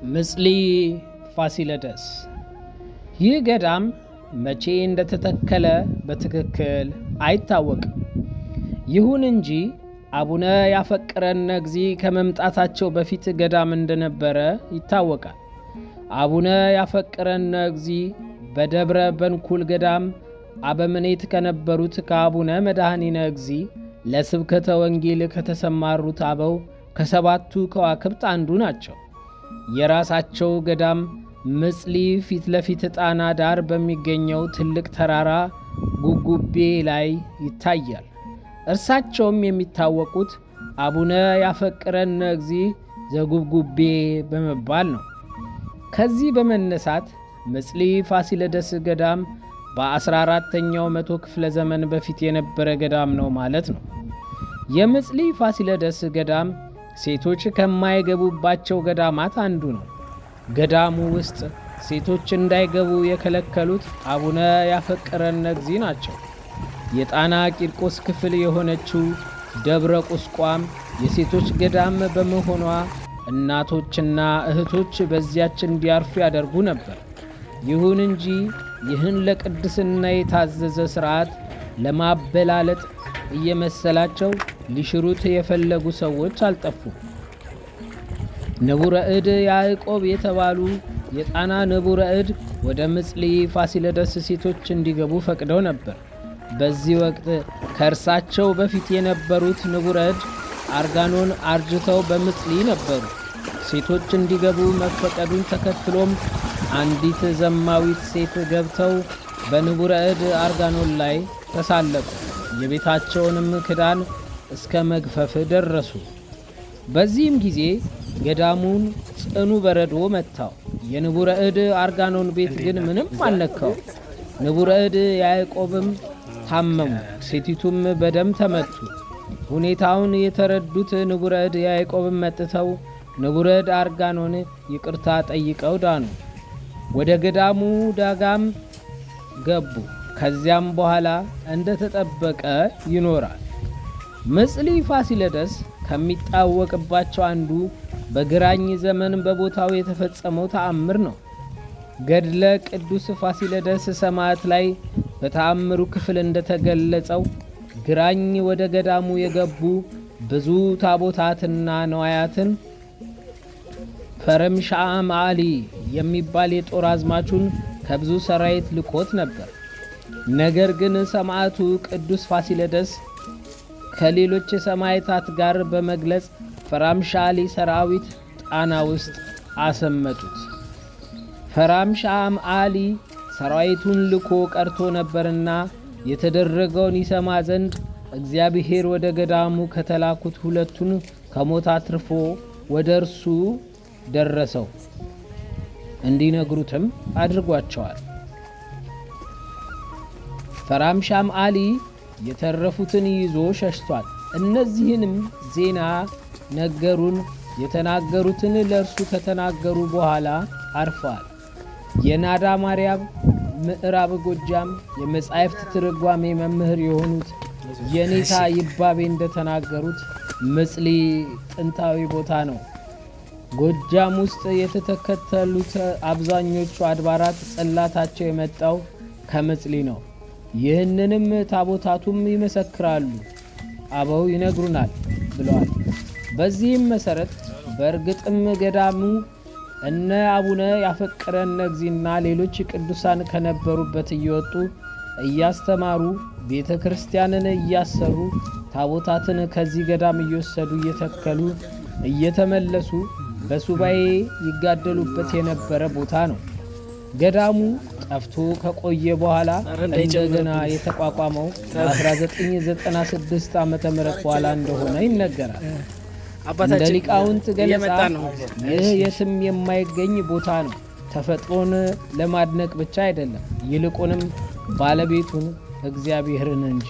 ምጽሊ ፋሲለደስ። ይህ ገዳም መቼ እንደተተከለ በትክክል አይታወቅም። ይሁን እንጂ አቡነ ያፈቅረነ እግዚእ ከመምጣታቸው በፊት ገዳም እንደነበረ ይታወቃል። አቡነ ያፈቅረነ እግዚእ በደብረ በንኩል ገዳም አበምኔት ከነበሩት ከአቡነ መድኃኒነ እግዚእ ለስብከተ ወንጌል ከተሰማሩት አበው ከሰባቱ ከዋክብት አንዱ ናቸው። የራሳቸው ገዳም ምጽሊ ፊት ለፊት ጣና ዳር በሚገኘው ትልቅ ተራራ ጉጉቤ ላይ ይታያል። እርሳቸውም የሚታወቁት አቡነ ያፈቅረነ እግዚእ ዘጉብጉቤ በመባል ነው። ከዚህ በመነሳት ምጽሊ ፋሲለደስ ገዳም በ14ኛው መቶ ክፍለ ዘመን በፊት የነበረ ገዳም ነው ማለት ነው። የምጽሊ ፋሲለደስ ገዳም ሴቶች ከማይገቡባቸው ገዳማት አንዱ ነው። ገዳሙ ውስጥ ሴቶች እንዳይገቡ የከለከሉት አቡነ ያፈቅረነ እግዚእ ናቸው። የጣና ቂርቆስ ክፍል የሆነችው ደብረ ቁስቋም የሴቶች ገዳም በመሆኗ እናቶችና እህቶች በዚያች እንዲያርፉ ያደርጉ ነበር። ይሁን እንጂ ይህን ለቅድስና የታዘዘ ሥርዓት ለማበላለጥ እየመሰላቸው ሊሽሩት የፈለጉ ሰዎች አልጠፉም። ንቡረ እድ ያዕቆብ የተባሉ የጣና ንቡረ እድ ወደ ምጽሊ ፋሲለደስ ሴቶች እንዲገቡ ፈቅደው ነበር። በዚህ ወቅት ከእርሳቸው በፊት የነበሩት ንቡረ እድ አርጋኖን አርጅተው በምጽሊ ነበሩ። ሴቶች እንዲገቡ መፈቀዱን ተከትሎም አንዲት ዘማዊት ሴት ገብተው በንቡረ እድ አርጋኖን ላይ ተሳለቁ። የቤታቸውንም ክዳን እስከ መግፈፍ ደረሱ። በዚህም ጊዜ ገዳሙን ጽኑ በረዶ መታው። የንቡረ እድ አርጋኖን ቤት ግን ምንም አልነካው። ንቡረ እድ ያዕቆብም ታመሙ፣ ሴቲቱም በደም ተመቱ። ሁኔታውን የተረዱት ንቡረ እድ ያዕቆብም መጥተው ንቡረ እድ አርጋኖን ይቅርታ ጠይቀው ዳኑ። ወደ ገዳሙ ዳጋም ገቡ። ከዚያም በኋላ እንደተጠበቀ ይኖራል። ምጽሊ ፋሲለደስ ከሚታወቅባቸው አንዱ በግራኝ ዘመን በቦታው የተፈጸመው ተአምር ነው። ገድለ ቅዱስ ፋሲለደስ ሰማዕት ላይ በተአምሩ ክፍል እንደተገለጸው ግራኝ ወደ ገዳሙ የገቡ ብዙ ታቦታትና ነዋያትን ፈረምሻም አሊ የሚባል የጦር አዝማቹን ከብዙ ሰራዊት ልኮት ነበር። ነገር ግን ሰማዕቱ ቅዱስ ፋሲለደስ ከሌሎች ሰማዕታት ጋር በመግለጽ ፈራምሻሊ ሰራዊት ጣና ውስጥ አሰመጡት። ፈራምሻም አሊ ሰራዊቱን ልኮ ቀርቶ ነበርና የተደረገውን ይሰማ ዘንድ እግዚአብሔር ወደ ገዳሙ ከተላኩት ሁለቱን ከሞት አትርፎ ወደ እርሱ ደረሰው እንዲነግሩትም አድርጓቸዋል። ፈራምሻም አሊ የተረፉትን ይዞ ሸሽቷል። እነዚህንም ዜና ነገሩን። የተናገሩትን ለእርሱ ከተናገሩ በኋላ አርፈዋል። የናዳ ማርያም ምዕራብ ጎጃም የመጻሕፍት ትርጓሜ መምህር የሆኑት የኔታ ይባቤ እንደተናገሩት ምጽሊ ጥንታዊ ቦታ ነው። ጎጃም ውስጥ የተተከሉት አብዛኞቹ አድባራት ጽላታቸው የመጣው ከምጽሊ ነው። ይህንንም ታቦታቱም ይመሰክራሉ፣ አበው ይነግሩናል ብለዋል። በዚህም መሰረት በእርግጥም ገዳሙ እነ አቡነ ያፈቅረነ እግዚእና ሌሎች ቅዱሳን ከነበሩበት እየወጡ እያስተማሩ ቤተ ክርስቲያንን እያሰሩ ታቦታትን ከዚህ ገዳም እየወሰዱ እየተከሉ እየተመለሱ በሱባኤ ይጋደሉበት የነበረ ቦታ ነው። ገዳሙ ጠፍቶ ከቆየ በኋላ እንደገና የተቋቋመው በ1996 ዓ.ም በኋላ እንደሆነ ይነገራል። እንደ ሊቃውንት ገለጻ ይህ የስም የማይገኝ ቦታ ነው። ተፈጥሮን ለማድነቅ ብቻ አይደለም፣ ይልቁንም ባለቤቱን እግዚአብሔርን እንጂ።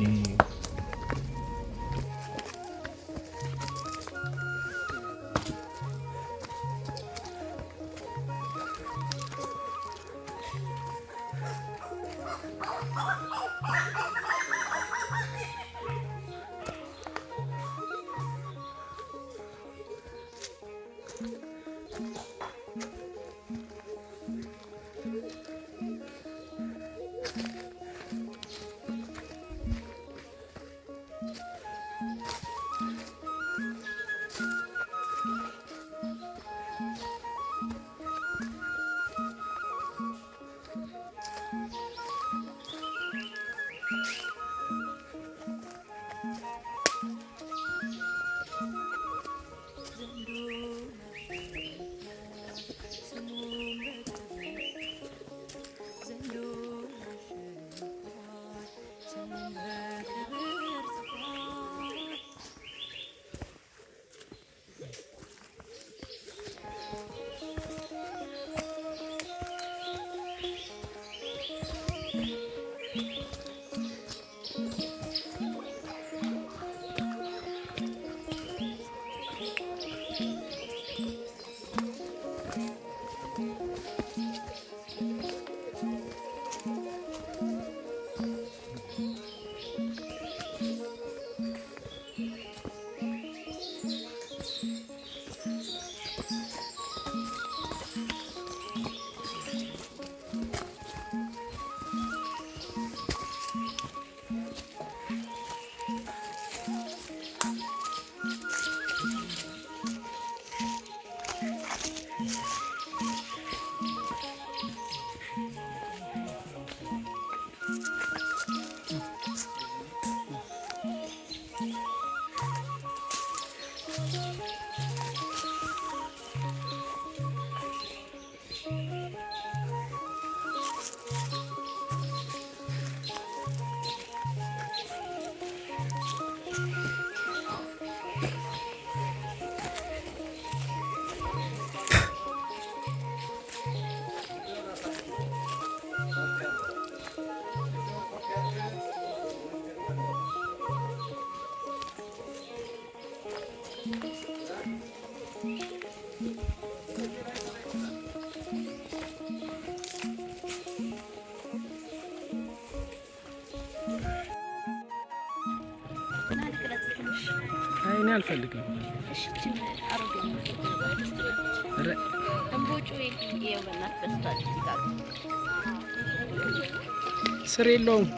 እኔ አልፈልግም። ስር የለውም።